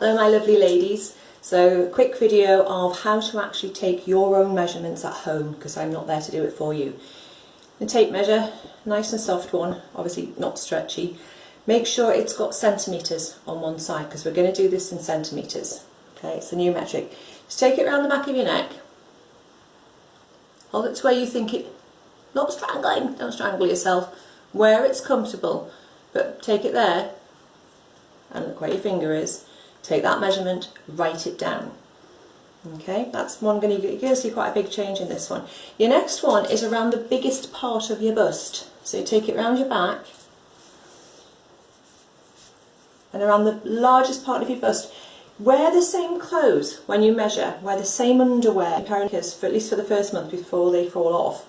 Hello my lovely ladies. So quick video of how to actually take your own measurements at home, because I'm not there to do it for you. The tape measure, nice and soft one, obviously not stretchy. Make sure it's got centimetres on one side, because we're going to do this in centimetres. Okay, it's a new metric. Just take it around the back of your neck. Hold it to where you think it, not strangling, don't strangle yourself, where it's comfortable, but take it there and look where your finger is. Take that measurement, write it down. Okay, that's one you're going to see quite a big change in this one. Your next one is around the biggest part of your bust. So you take it around your back and around the largest part of your bust. Wear the same clothes when you measure, wear the same underwear, for at least for the first month before they fall off.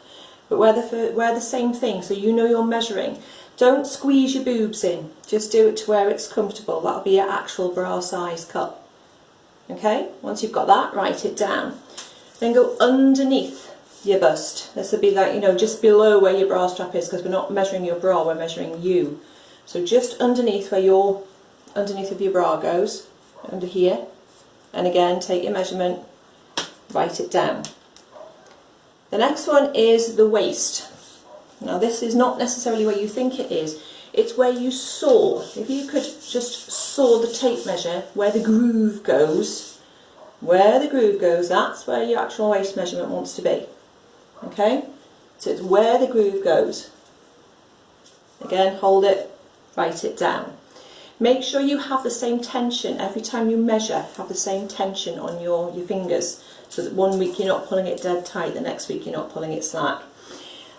But wear the same thing so you know you're measuring. Don't squeeze your boobs in, just do it to where it's comfortable. That'll be your actual bra size cut. Okay, once you've got that, write it down. Then go underneath your bust. This will be like, just below where your bra strap is, because we're not measuring your bra, we're measuring you. So just underneath where underneath of your bra goes, under here. And again, take your measurement, write it down. The next one is the waist. Now this is not necessarily where you think it is, it's where you saw. If you could just saw the tape measure, where the groove goes, that's where your actual waist measurement wants to be. Okay? So it's where the groove goes. Again, hold it, write it down. Make sure you have the same tension every time you measure, have the same tension on your fingers, so that one week you're not pulling it dead tight, the next week you're not pulling it slack.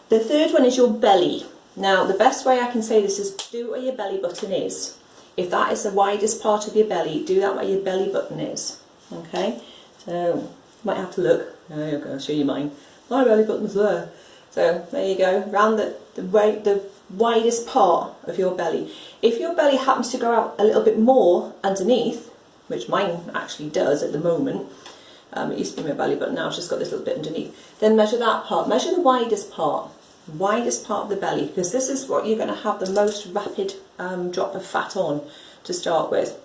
The third one is your belly. Now the best way I can say this is do where your belly button is. If that is the widest part of your belly, do that where your belly button is. Okay, so you might have to look. No, okay, I'll show you mine. My belly button's there. So there you go, round the widest part of your belly. If your belly happens to go out a little bit more underneath, which mine actually does at the moment, it used to be my belly button, now it's just got this little bit underneath, then measure that part. Measure the widest part of the belly, because this is what you're going to have the most rapid drop of fat on to start with.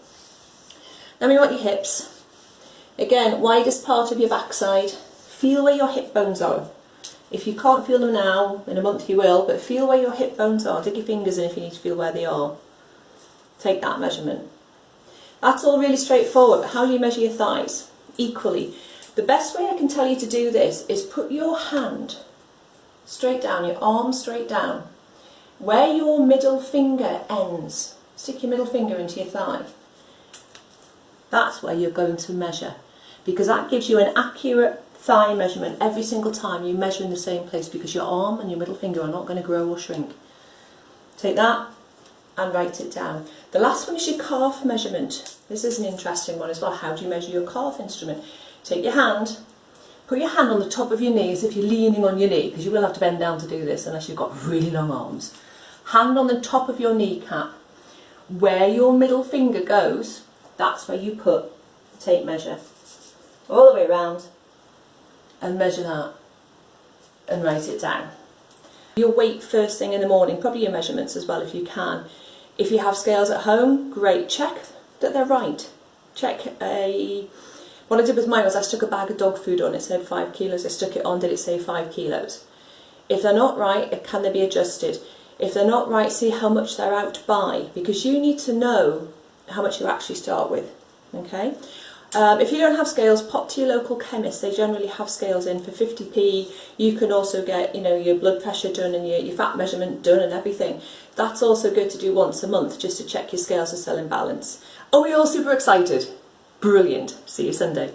Then we want your hips. Again, widest part of your backside. Feel where your hip bones are. If you can't feel them now, in a month you will, but feel where your hip bones are. Dig your fingers in if you need to feel where they are. Take that measurement. That's all really straightforward, but how do you measure your thighs? Equally. The best way I can tell you to do this is put your hand straight down, your arm straight down, where your middle finger ends. Stick your middle finger into your thigh. That's where you're going to measure, because that gives you an accurate thigh measurement every single time you measure in the same place, because your arm and your middle finger are not going to grow or shrink. Take that and write it down. The last one is your calf measurement. This is an interesting one as well. How do you measure your calf instrument? Take your hand, put your hand on the top of your knee as if you're leaning on your knee, because you will have to bend down to do this unless you've got really long arms. Hand on the top of your kneecap. Where your middle finger goes, that's where you put the tape measure. All the way around and measure that and write it down. Your weight first thing in the morning, probably your measurements as well if you can. If you have scales at home, great, check that they're right. What I did with mine was I stuck a bag of dog food on, it said 5 kilos, I stuck it on, did it say 5 kilos? If they're not right, can they be adjusted? If they're not right, see how much they're out by, because you need to know how much you actually start with, okay? If you don't have scales, pop to your local chemist. They generally have scales in for 50p. You can also get, your blood pressure done and your fat measurement done and everything. That's also good to do once a month, just to check your scales are still in balance. Are we all super excited? Brilliant. See you Sunday.